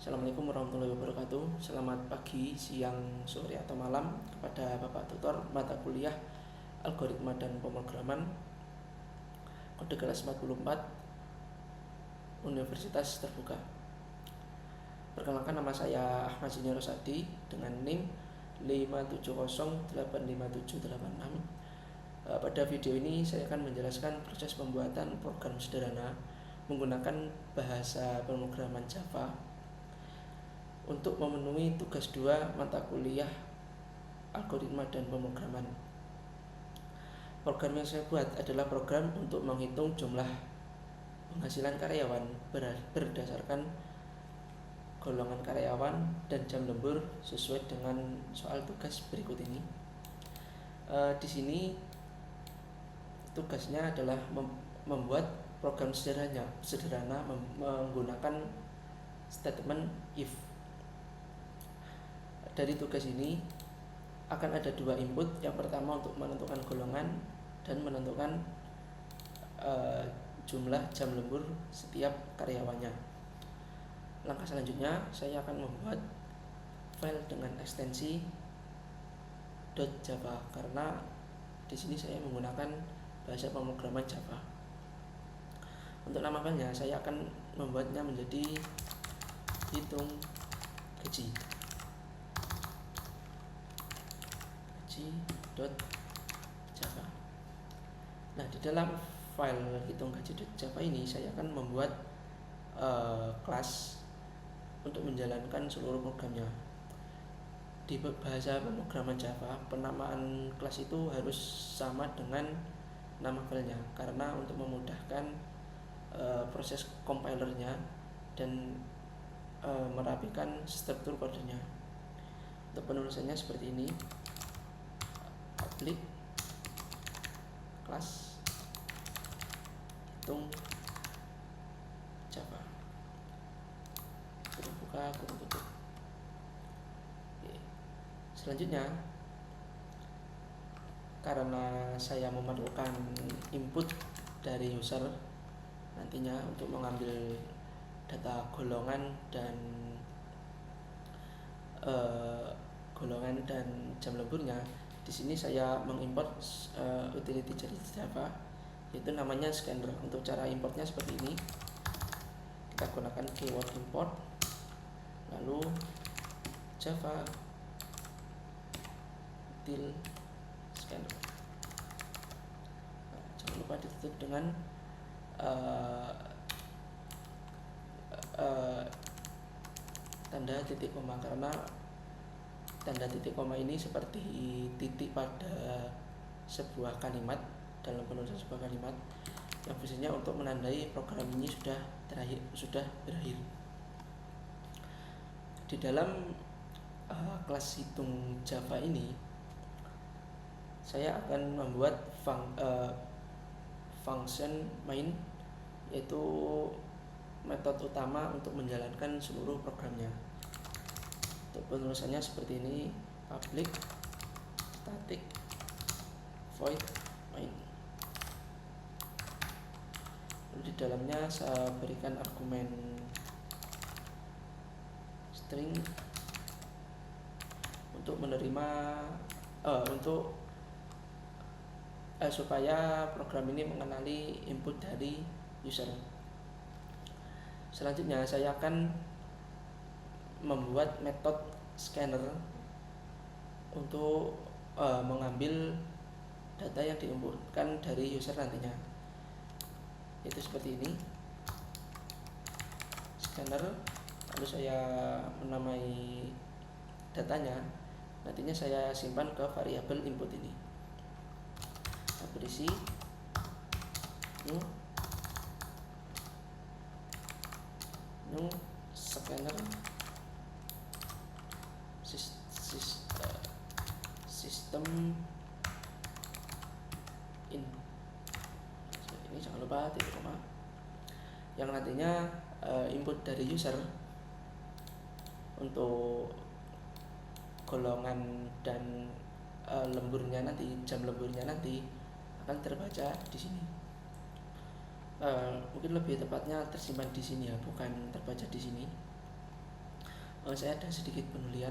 Assalamualaikum warahmatullahi wabarakatuh. Selamat pagi, siang, sore, atau malam kepada Bapak Tutor mata kuliah Algoritma dan Pemrograman kode kelas 44 Universitas Terbuka. Perkenalkan, nama saya Ahmad Junior Rosadi dengan NIM 570855786. Pada video ini saya akan menjelaskan proses pembuatan program sederhana menggunakan bahasa pemrograman Java untuk memenuhi tugas 2 mata kuliah Algoritma dan Pemrograman. Program yang saya buat adalah program untuk menghitung jumlah penghasilan karyawan berdasarkan golongan karyawan dan jam lembur sesuai dengan soal tugas berikut ini. Di sini tugasnya adalah membuat program sederhana menggunakan statement if. Dari tugas ini akan ada 2 input. Yang pertama untuk menentukan golongan dan menentukan jumlah jam lembur setiap karyawannya. Langkah selanjutnya saya akan membuat file dengan ekstensi .java karena di sini saya menggunakan bahasa pemrograman Java. Untuk nama filenya saya akan membuatnya menjadi hitung gaji .java. Nah, di dalam file hitung gaji.java ini saya akan membuat kelas untuk menjalankan seluruh programnya. Di bahasa pemrograman Java, penamaan kelas itu harus sama dengan nama filenya karena untuk memudahkan proses compilernya dan merapikan struktur kodenya. Untuk penulisannya seperti ini: public kelas hitung Java, kurung buka kurung tutup. Selanjutnya, karena saya memerlukan input dari user nantinya untuk mengambil data golongan dan jam lemburnya, di sini saya mengimport utility dari Java, yaitu namanya scanner. Untuk cara importnya seperti ini: kita gunakan keyword import, lalu Java util scanner. Jangan lupa ditutup dengan tanda titik koma, karena tanda titik koma ini seperti titik pada sebuah kalimat dalam penulisan sebuah kalimat yang fungsinya untuk menandai program ini sudah berakhir. Di dalam kelas hitung Java ini saya akan membuat function main, yaitu metode utama untuk menjalankan seluruh programnya. Untuk penulisannya seperti ini: public static void main. Lalu di dalamnya saya berikan argumen string untuk menerima supaya program ini mengenali input dari user. Selanjutnya saya akan membuat metode scanner untuk mengambil data yang diinputkan dari user nantinya, itu seperti ini: scanner, lalu saya menamai datanya, nantinya saya simpan ke variabel input ini. Saya berisi new scanner system in. Ini jangan lupa titik koma, yang nantinya input dari user untuk golongan dan lemburnya nanti, jam lemburnya nanti akan terbaca di sini. Mungkin lebih tepatnya tersimpan di sini ya, bukan terbaca di sini. Saya ada sedikit penulisan,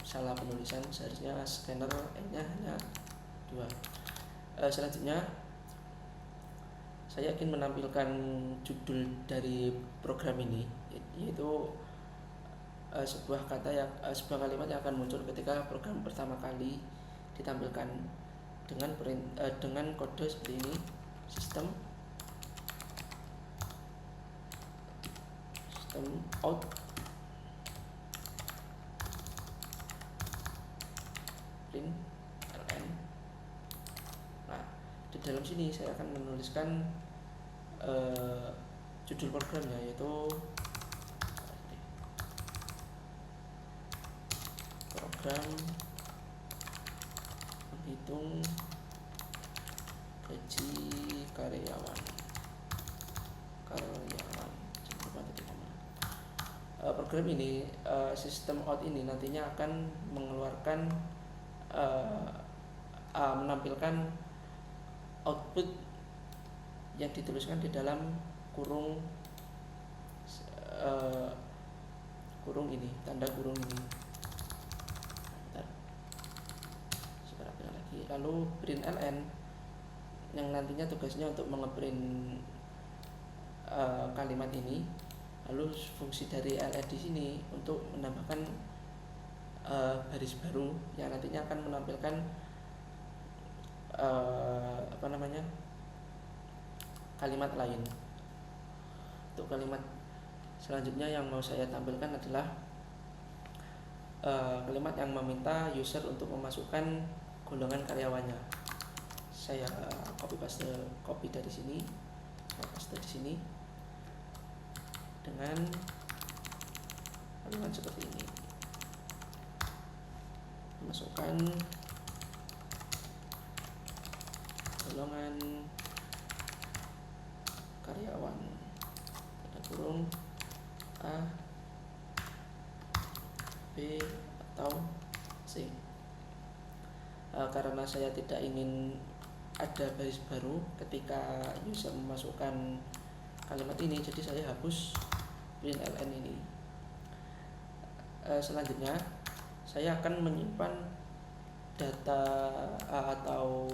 salah penulisan, seharusnya scanner N-nya hanya 2. Selanjutnya saya ingin menampilkan judul dari program ini, yaitu sebuah sebuah kalimat yang akan muncul ketika program pertama kali ditampilkan dengan kode seperti ini: sistem out print ln. Nah, di dalam sini saya akan menuliskan judul programnya, yaitu program menghitung gaji karyawan. Program ini, sistem out ini nantinya akan mengeluarkan menampilkan output yang dituliskan di dalam kurung ini, tanda kurung ini. Lalu print ln yang nantinya tugasnya untuk mengeprint kalimat ini. Lalu fungsi dari ln di sini untuk menambahkan baris baru yang nantinya akan menampilkan kalimat lain. Untuk kalimat selanjutnya yang mau saya tampilkan adalah kalimat yang meminta user untuk memasukkan golongan karyawannya. Saya copy dari sini, saya paste di sini dengan kalimat seperti ini: masukkan golongan karyawan ada kurung A, B atau C. Karena saya tidak ingin ada baris baru ketika user memasukkan kalimat ini, jadi saya hapus print ln ini. Selanjutnya saya akan menyimpan data atau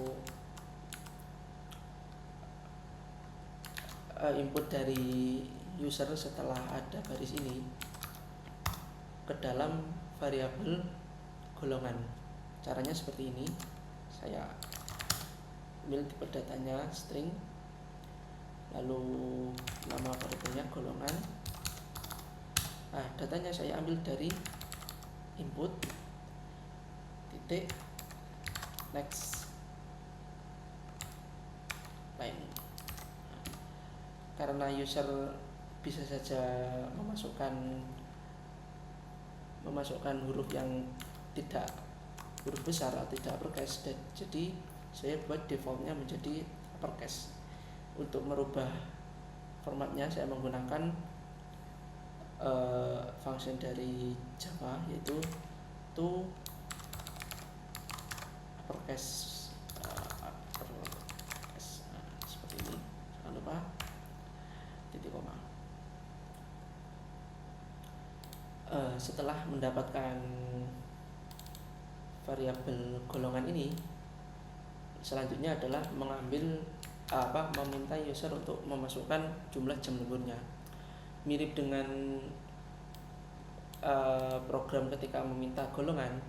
input dari user setelah ada baris ini ke dalam variabel golongan. Caranya seperti ini: saya ambil tipe datanya string, lalu nama variabelnya golongan. Datanya saya ambil dari input titik next line. Karena user bisa saja memasukkan huruf yang tidak huruf besar atau tidak uppercase, jadi saya buat defaultnya menjadi uppercase. Untuk merubah formatnya saya menggunakan function dari Java, yaitu to uppercase, seperti ini. Jangan lupa titik koma. Setelah mendapatkan variabel golongan ini, selanjutnya adalah meminta user untuk memasukkan jumlah jam lemburnya. Mirip dengan program ketika meminta golongan,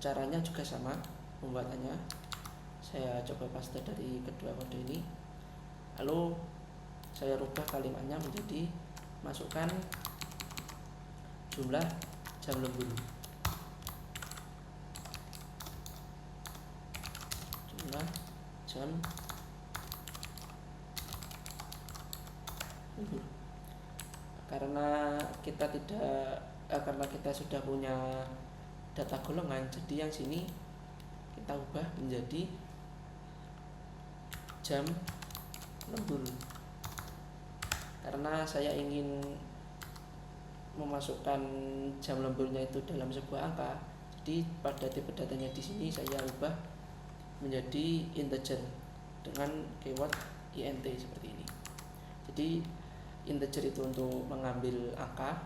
caranya juga sama pembuatannya. Saya coba paste dari kedua kode ini, lalu saya rubah kalimatnya menjadi masukkan jumlah jam lembur. Jumlah jam lembur. Karena kita sudah punya data golongan, jadi yang sini kita ubah menjadi jam lembur. Karena saya ingin memasukkan jam lemburnya itu dalam sebuah angka, jadi pada tipe datanya di sini saya ubah menjadi integer dengan keyword int seperti ini. Jadi integer itu untuk mengambil angka,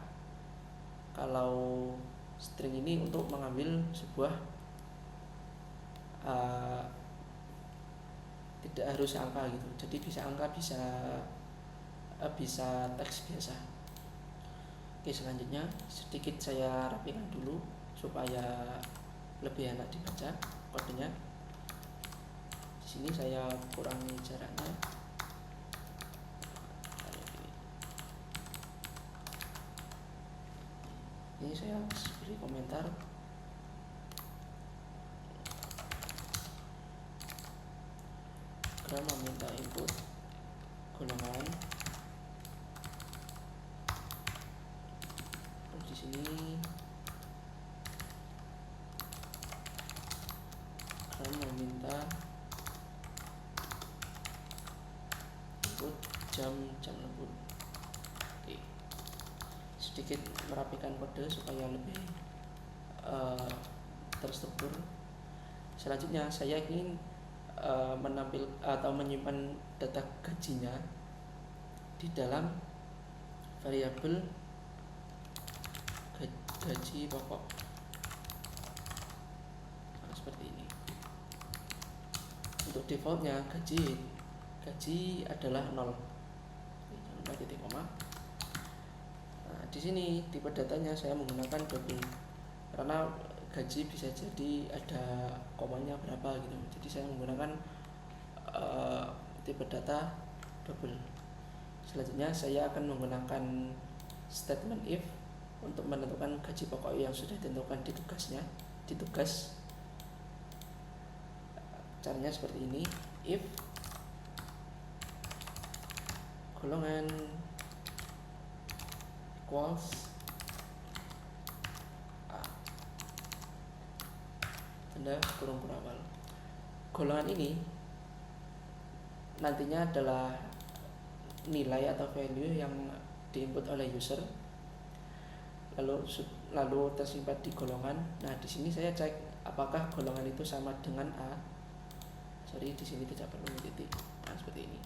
kalau string ini untuk mengambil sebuah tidak harus angka gitu, jadi bisa angka, bisa teks biasa. Oke, selanjutnya sedikit saya rapikan dulu supaya lebih enak dibaca kodenya. Di sini saya kurangi jaraknya. Ini saya beri komentar. Gram meminta input golongan. Di sini Gram meminta input jam lembut. Oke. Sedikit merapikan kode supaya lebih terstruktur. Selanjutnya saya ingin menampil atau menyimpan data gajinya di dalam variabel gaji pokok. Nah, seperti ini. Untuk defaultnya gaji adalah 0. Jangan lupa titik koma. Nah, di sini tipe datanya saya menggunakan double karena gaji bisa jadi ada komanya berapa gitu, jadi saya menggunakan tipe data double. Selanjutnya saya akan menggunakan statement if untuk menentukan gaji pokok yang sudah ditentukan di tugas. Caranya seperti ini: if golongan equals tanda kurung awal. Golongan ini nantinya adalah nilai atau value yang diinput oleh user, lalu tersimpan di golongan. Nah, di sini saya cek apakah golongan itu sama dengan A. Sorry, di sini tidak perlu titik. Nah, seperti ini.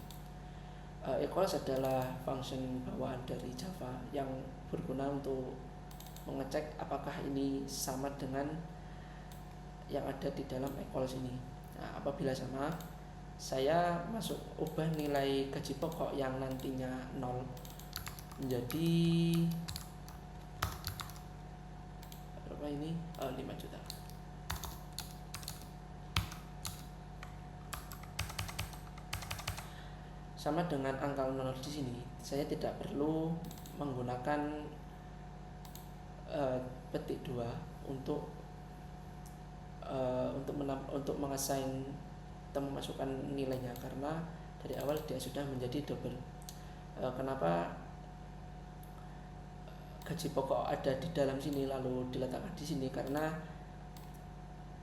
Equals adalah function bawaan dari Java yang berguna untuk mengecek apakah ini sama dengan yang ada di dalam equals ini. Nah, apabila sama, saya ubah nilai gaji pokok yang nantinya 0 menjadi berapa ini? 5 juta. Sama dengan angka 0 di sini, saya tidak perlu menggunakan petik 2 untuk mengassign atau memasukkan nilainya, karena dari awal dia sudah menjadi double. Kenapa gaji pokok ada di dalam sini lalu diletakkan di sini? Karena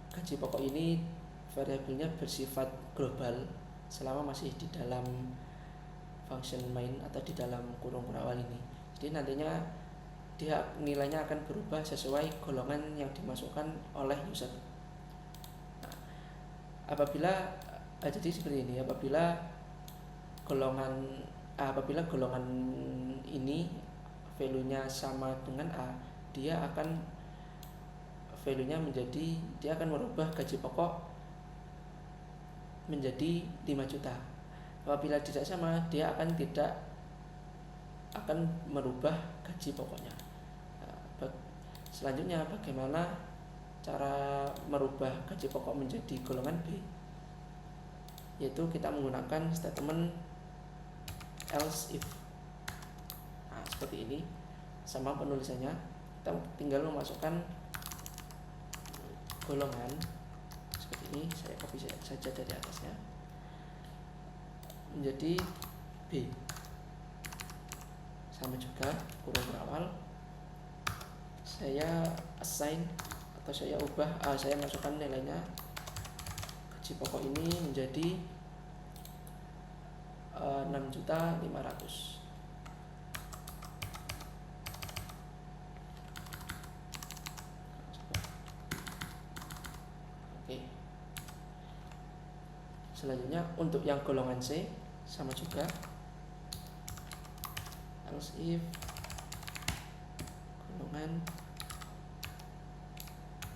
gaji pokok ini variabelnya bersifat global selama masih di dalam function main atau di dalam kurung awal ini. Jadi nantinya nilainya akan berubah sesuai golongan yang dimasukkan oleh user. Nah, jadi seperti ini, apabila golongan ini value-nya sama dengan A, dia akan merubah gaji pokok menjadi 5 juta. Apabila tidak sama, dia tidak akan merubah gaji pokoknya. Selanjutnya, bagaimana cara merubah gaji pokok menjadi golongan B? Yaitu kita menggunakan statement else if. Nah, seperti ini, sama penulisannya. Kita tinggal memasukkan golongan seperti ini. Saya copy saja dari atasnya menjadi B. Sama juga kurung berawal, saya assign atau saya masukkan nilainya gaji pokok ini menjadi 6.500.000. Oke. Selanjutnya untuk yang golongan C sama juga. else if golongan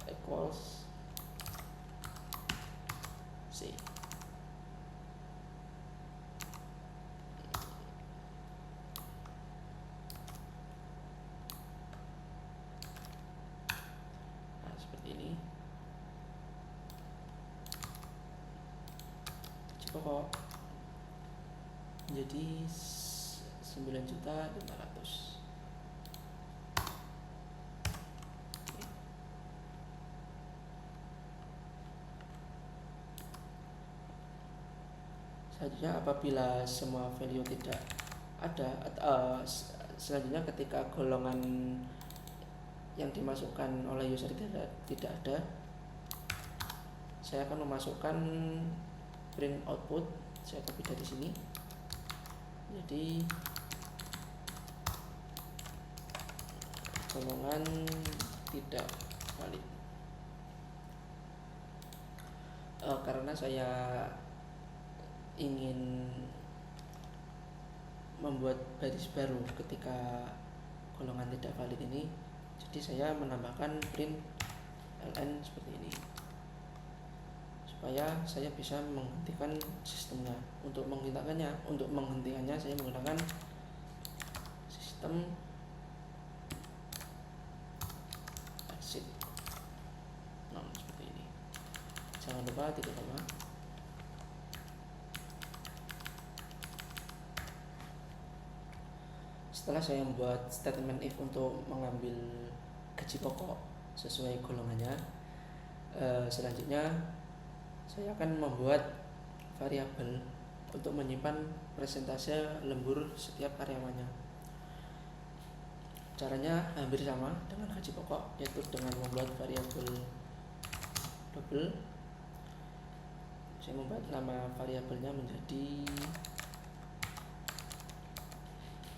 equals C. Nah, seperti ini. Pokok menjadi 9.500.000. Selanjutnya apabila semua value tidak ada, selanjutnya ketika golongan yang dimasukkan oleh user tidak ada, saya akan memasukkan print output. Saya copy dari sini, jadi golongan tidak valid. Karena saya ingin membuat baris baru ketika golongan tidak valid ini, jadi saya menambahkan print ln seperti ini supaya saya bisa menghentikan sistemnya. Untuk menghentikannya saya menggunakan sistem exit seperti ini. Jangan lupa titik koma. Setelah saya membuat statement if untuk mengambil gaji pokok sesuai golongannya, selanjutnya saya akan membuat variabel untuk menyimpan persentase lembur setiap karyawannya. Caranya hampir sama dengan gaji pokok, yaitu dengan membuat variabel double. Saya membuat nama variabelnya menjadi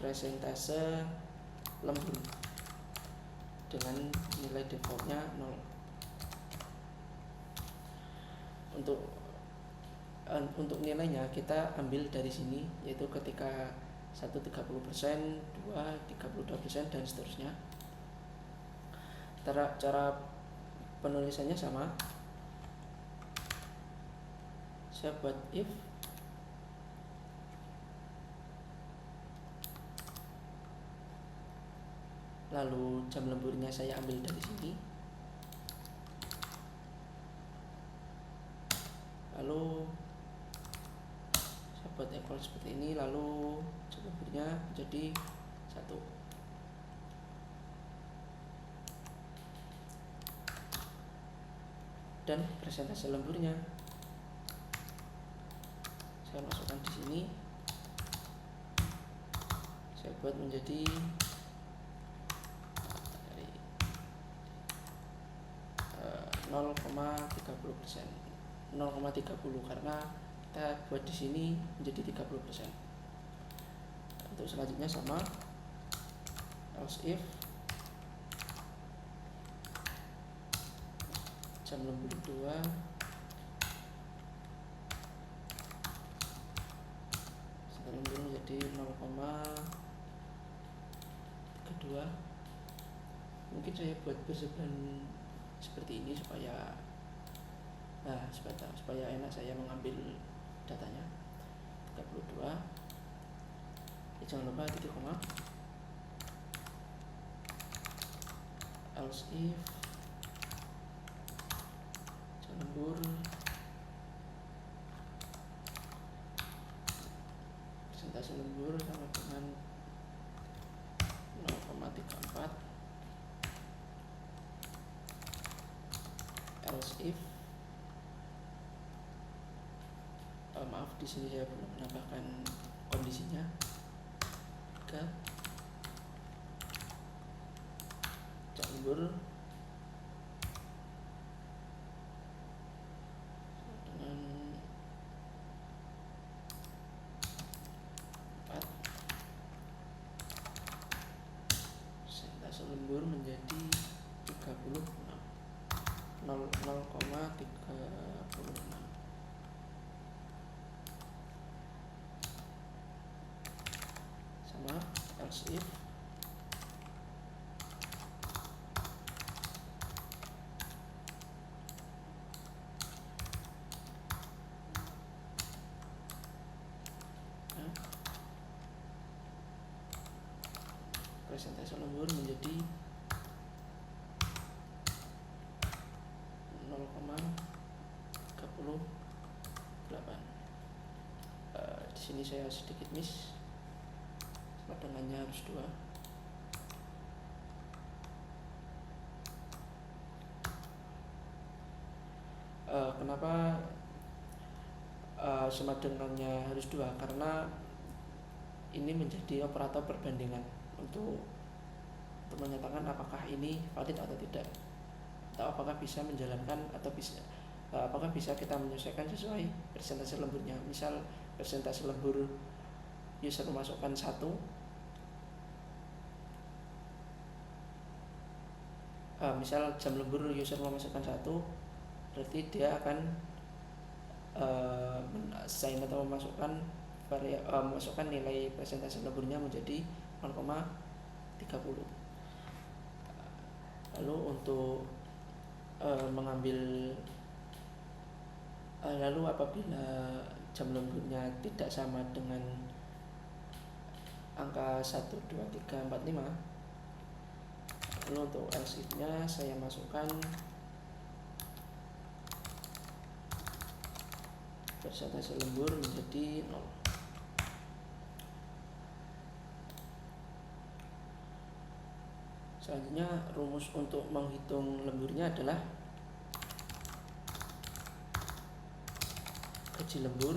persentase lembur dengan nilai defaultnya 0. Untuk nilainya kita ambil dari sini, yaitu ketika 1 30%, 2 32%, dan seterusnya. Cara penulisannya sama. Saya buat if lalu jam lemburnya saya ambil dari sini, lalu saya buat equal seperti ini, lalu jam lemburnya menjadi 1. Dan persentase lemburnya saya masukkan di sini, saya buat menjadi 0,30%, 0,30 karena kita buat di sini menjadi 30%. Untuk selanjutnya sama, else if jam lembur 2 lembur menjadi 0,32. Mungkin saya buat bersebelahan seperti ini supaya enak saya mengambil datanya. 32. Jangan lupa titik koma. Else if jam lembur persentase lembur sama dengan 0,34. Else if maaf, di sini saya belum menambahkan kondisinya. 3 jam lembur dengan 4, persentase lembur menjadi 36, 0,36. else if persentase lembur menjadi 0,38. Di sini saya sedikit miss, padangannya harus 2. Kenapa semadengannya harus 2? Karena ini menjadi operator perbandingan untuk menyatakan apakah ini valid atau tidak, atau apakah bisa menjalankan atau bisa apakah bisa kita menyesuaikan sesuai persentase lemburnya. Misal persentase lembur user memasukkan 1, misal jam lembur user memasukkan 1, berarti dia akan assign atau memasukkan nilai persentase lemburnya menjadi 0,30. Lalu untuk lalu apabila jam lemburnya tidak sama dengan angka 1, 2, 3, 4, 5, lalu untuk else if-nya saya masukkan persentase lembur menjadi 0. Selanjutnya rumus untuk menghitung lemburnya adalah gaji lembur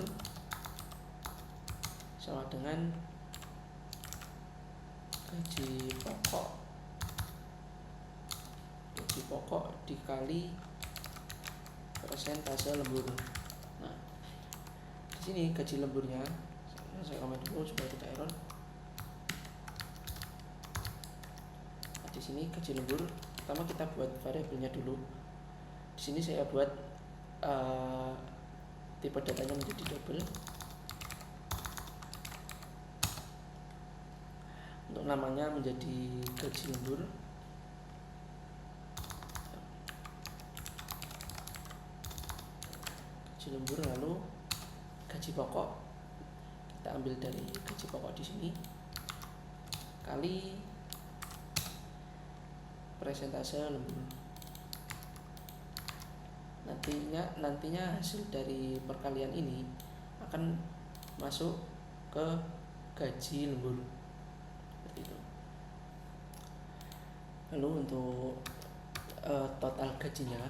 sama dengan gaji pokok dikali persentase lembur. Nah, di sini gaji lemburnya saya komen dulu supaya tidak error. Di sini gaji lembur, pertama kita buat variabelnya dulu. Di sini saya buat tipe datanya menjadi double. Untuk namanya menjadi gaji lembur. Gaji lembur, lalu gaji pokok kita ambil dari gaji pokok di sini kali persentase lembur. Nantinya hasil dari perkalian ini akan masuk ke gaji lembur seperti itu. Lalu untuk total gajinya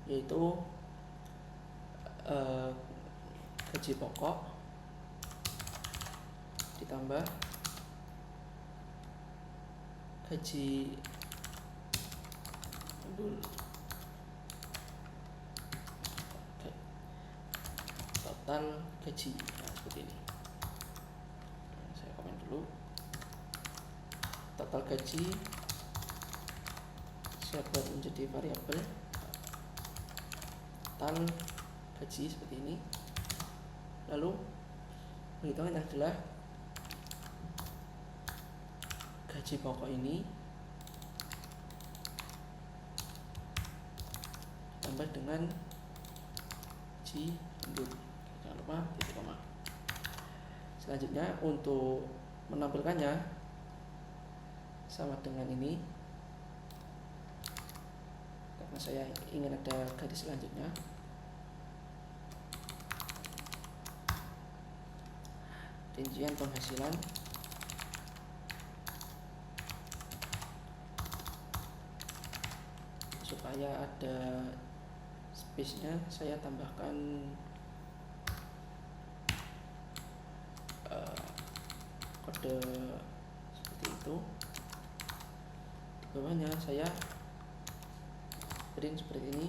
yaitu gaji pokok ditambah gaji lembur, total gaji. Nah, seperti ini. Saya komen dulu. Total gaji saya buat menjadi variabel total gaji seperti ini. Lalu perhitungan adalah gaji pokok ini tambah dengan gaji lembur. Jangan lupa titik koma. Selanjutnya untuk menampilkannya sama dengan ini, karena saya ingin ada garis selanjutnya. Rincian penghasilan supaya ada space-nya saya tambahkan kode seperti itu. Di bawahnya saya print seperti ini.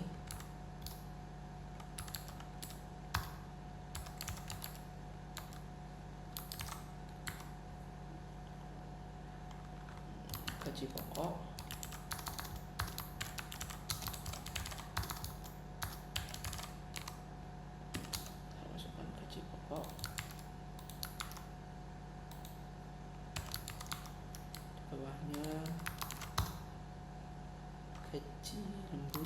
Gaji pokok saya masukkan gaji pokok gaji lembur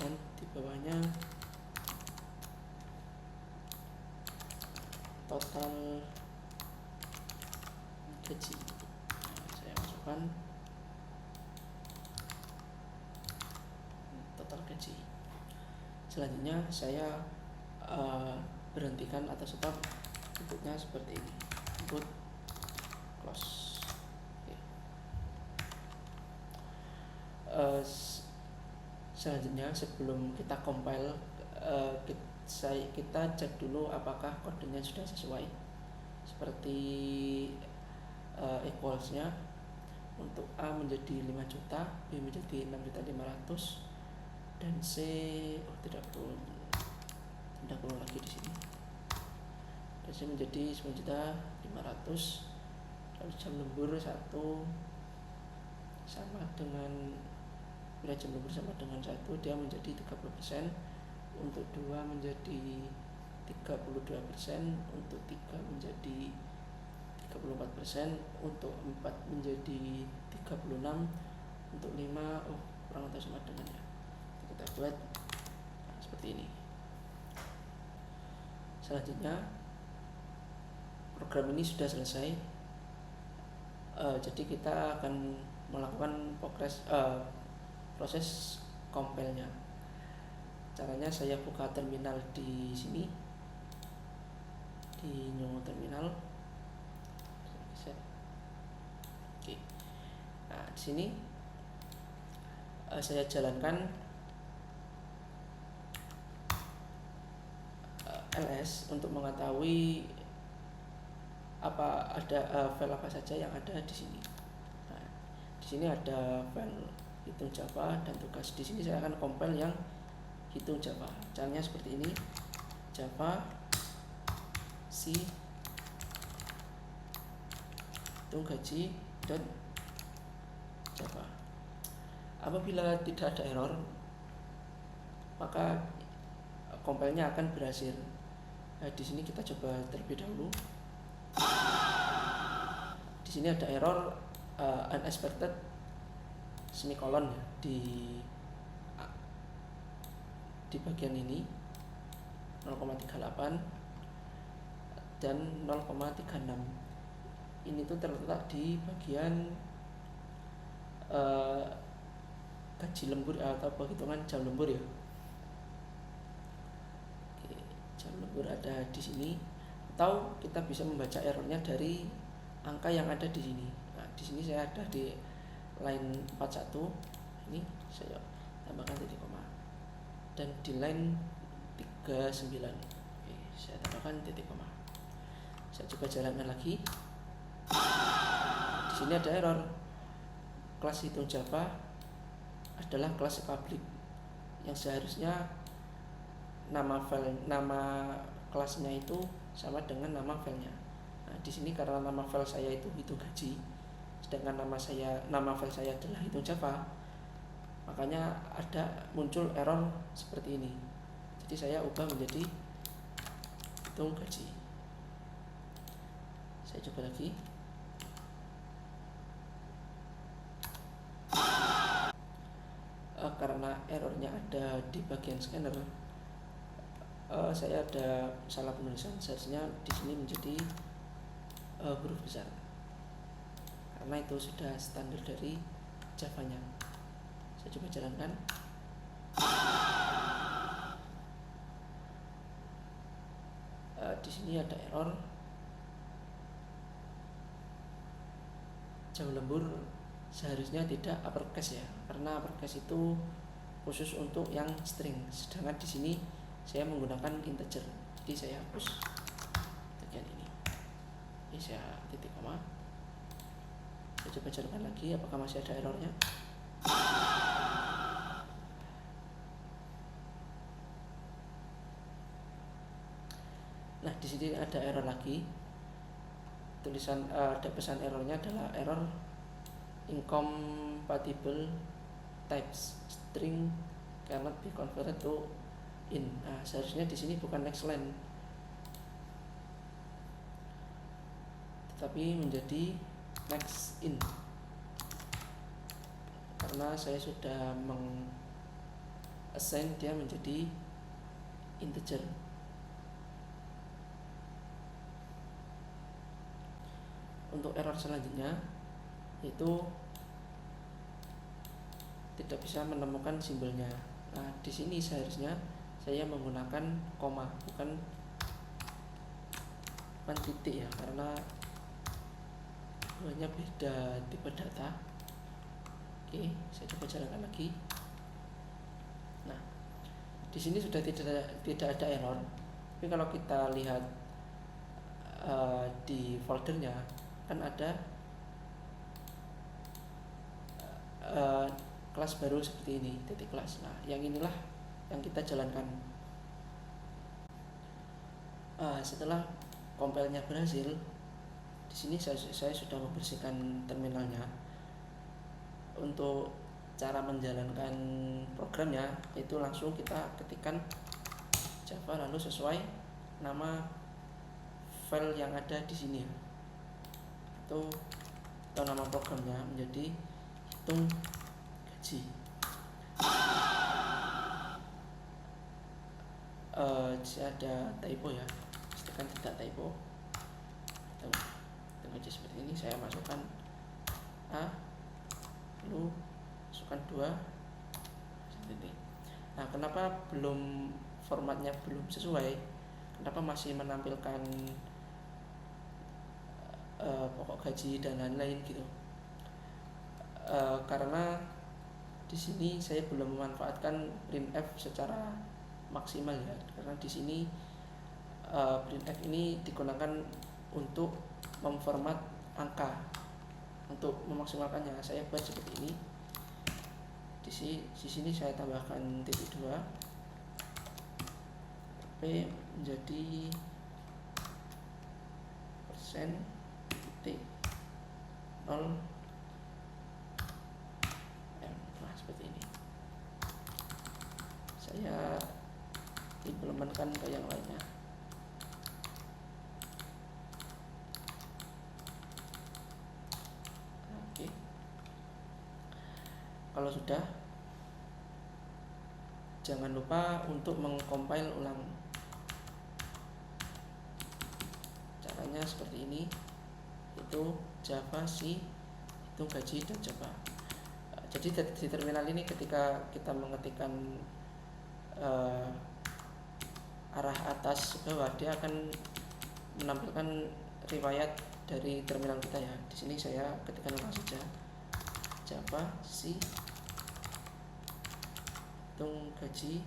dan di bawahnya total gaji. Saya masukkan total gaji. Selanjutnya saya berhentikan atau stop inputnya seperti ini, input close. Oke. Selanjutnya sebelum kita compile, kita cek dulu apakah kodenya sudah sesuai, seperti equalsnya untuk A menjadi 5 juta, B menjadi 6.500.000, dan C tidak perlu lagi di sini. Dan C menjadi 9.500.000. Lalu jam lembur 1 sama dengan, bila jam lembur sama dengan 1, dia menjadi 30%, untuk 2 menjadi 32%, untuk 3 menjadi 34%, untuk 4 menjadi 36%, untuk 5 kurang atau sama dengannya. Kita buat seperti ini. Selanjutnya program ini sudah selesai. Jadi kita akan melakukan proses compile-nya. Caranya saya buka terminal di sini, di new terminal. Oke. Nah, di sini saya jalankan ls untuk mengetahui file apa saja yang ada di sini. Nah, di sini ada file hitung Java dan tugas. Di sini saya akan compile yang hitung Java. Caranya seperti ini: Java C hitung gaji Java. Apabila tidak ada error, maka compile-nya akan berhasil. Nah, di sini kita coba terlebih dahulu. Di sini ada error unexpected semicolon ya, di bagian ini 0,38 dan 0,36. Ini tuh terletak di bagian gaji lembur atau perhitungan jam lembur ya. Oke, jam lembur ada di sini, atau kita bisa membaca errornya dari angka yang ada di sini. Nah, di sini saya ada di line 41. Ini saya tambahkan titik koma, dan di line 39. Oke, saya tambahkan titik koma. Saya coba jalankan lagi. Di sini ada error. Kelas hitung Java adalah kelas public, yang seharusnya nama kelasnya itu sama dengan nama filenya. Nah, di sini karena nama file saya itu hitung gaji, sedangkan nama file saya adalah hitung Java, makanya muncul error seperti ini. Jadi saya ubah menjadi hitung gaji. Saya coba lagi. Karena errornya ada di bagian scanner, saya ada salah penulisan. Seharusnya di sini menjadi huruf besar, karena itu sudah standar dari Java-nya. Saya coba jalankan. Di sini ada error. Jam lembur seharusnya tidak uppercase ya, karena uppercase itu khusus untuk yang string, sedangkan di sini saya menggunakan integer. Jadi saya hapus bagian ini. Ini saya titik koma. Saya coba jalankan lagi, apakah masih ada errornya. Nah, di sini ada error lagi. Ada pesan errornya adalah error incompatible types string cannot be converted to in. Nah, seharusnya di sini bukan next line, tetapi menjadi next in, karena saya sudah assign dia menjadi integer. Untuk error selanjutnya itu tidak bisa menemukan simbolnya. Nah, di sini seharusnya saya menggunakan koma, bukan titik ya, karena hanya beda tipe data. Oke, saya coba jalankan lagi. Nah, di sini sudah tidak ada error. Tapi kalau kita lihat di foldernya kan ada kelas baru seperti ini, titik kelas. Nah, yang inilah yang kita jalankan. Setelah compile-nya berhasil, di sini saya sudah membersihkan terminalnya. Untuk cara menjalankan programnya itu langsung kita ketikkan Java lalu sesuai nama file yang ada di sini, atau nama programnya menjadi hitung gaji. Ada typo ya, pastikan tidak typo. Hitung gaji seperti ini, saya masukkan A lalu masukkan 2 seperti ini. Nah, kenapa formatnya belum sesuai, kenapa masih menampilkan pokok gaji dan lain-lain gitu, karena di sini saya belum memanfaatkan printf secara maksimal ya, karena di sini printf ini digunakan untuk memformat angka. Untuk memaksimalkannya saya buat seperti ini. Di sini saya tambahkan titik 2 P menjadi persen titik 0 M. Nah, seperti ini. Saya implementkan ke yang lainnya. Oke. Kalau sudah, jangan lupa untuk mengcompile ulang. Caranya seperti ini, itu Java, C, hitung gaji, dan Java. Jadi di terminal ini ketika kita mengetikkan arah atas ke bawah, dia akan menampilkan riwayat dari terminal kita ya. Di sini saya ketikkan ulang saja Java, C, hitung gaji,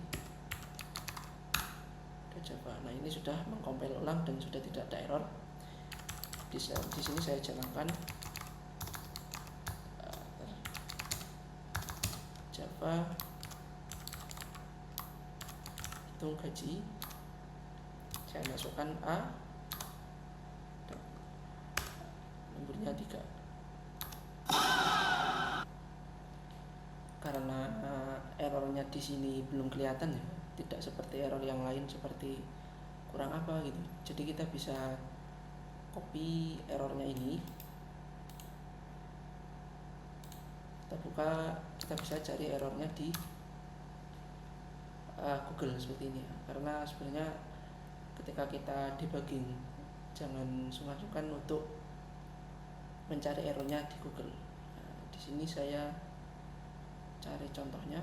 dan Java. Nah, ini sudah mengcompile ulang dan sudah tidak ada error. Di sini saya jalankan Java, hitung gaji, saya masukkan A, nomornya 3. Karena errornya di sini belum kelihatan ya, tidak seperti error yang lain seperti kurang apa gitu. Jadi kita bisa copy errornya ini, kita buka, kita bisa cari errornya di Google seperti ini ya. Karena sebenarnya ketika kita debugging, jangan sungkan-sungkan untuk mencari errornya di Google. Nah, di sini saya cari contohnya.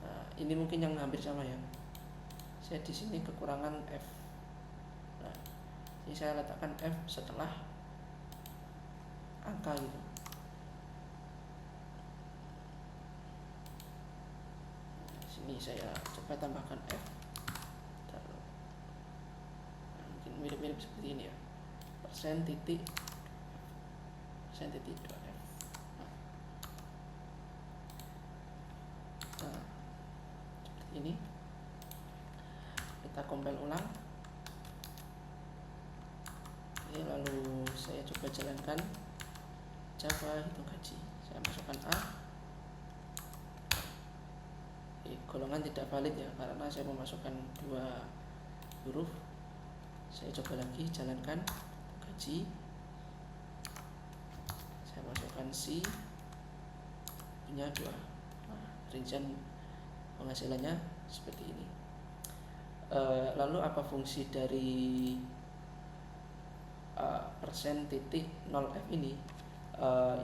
Nah, ini mungkin yang hampir sama ya. Saya di sini kekurangan F. Nah, ini saya letakkan F setelah angka gitu. Nah, sini saya coba tambahkan F. Nah, mungkin mirip-mirip seperti ini ya. Persen titik 2F. Nah, seperti ini. Kita compile ulang. Oke, lalu saya coba jalankan Java hitung gaji. Saya masukkan A. golongan tidak valid ya, karena saya memasukkan dua huruf. Saya coba lagi, jalankan gaji, saya masukkan C, punya dua. Nah, rincian penghasilannya seperti ini. Lalu apa fungsi dari persen titik 0F ini?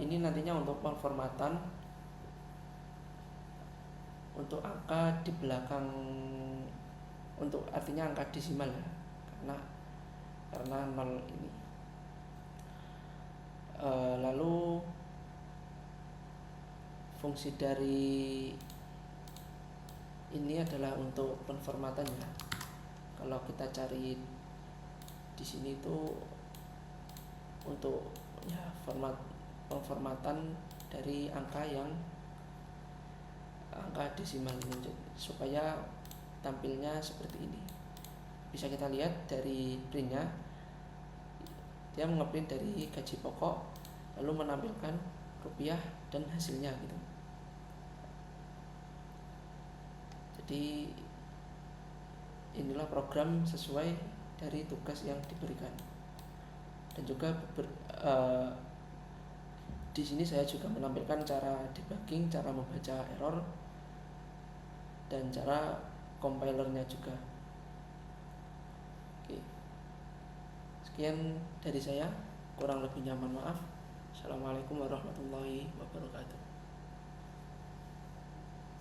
Ini nantinya untuk pemformatan untuk angka di belakang, untuk artinya angka desimal ya, karena 0 ini. Lalu fungsi dari ini adalah untuk penformatannya. Kalau kita cari di sini itu untuk ya pemformatan dari angka desimal ini supaya tampilnya seperti ini. Bisa kita lihat dari printnya, dia ngeprint dari gaji pokok lalu menampilkan rupiah dan hasilnya gitu. Jadi inilah program sesuai dari tugas yang diberikan. Dan juga di sini saya juga menampilkan cara debugging, cara membaca error, dan cara compilernya juga. Oke. Sekian dari saya, kurang lebihnya mohon maaf. Assalamualaikum warahmatullahi wabarakatuh.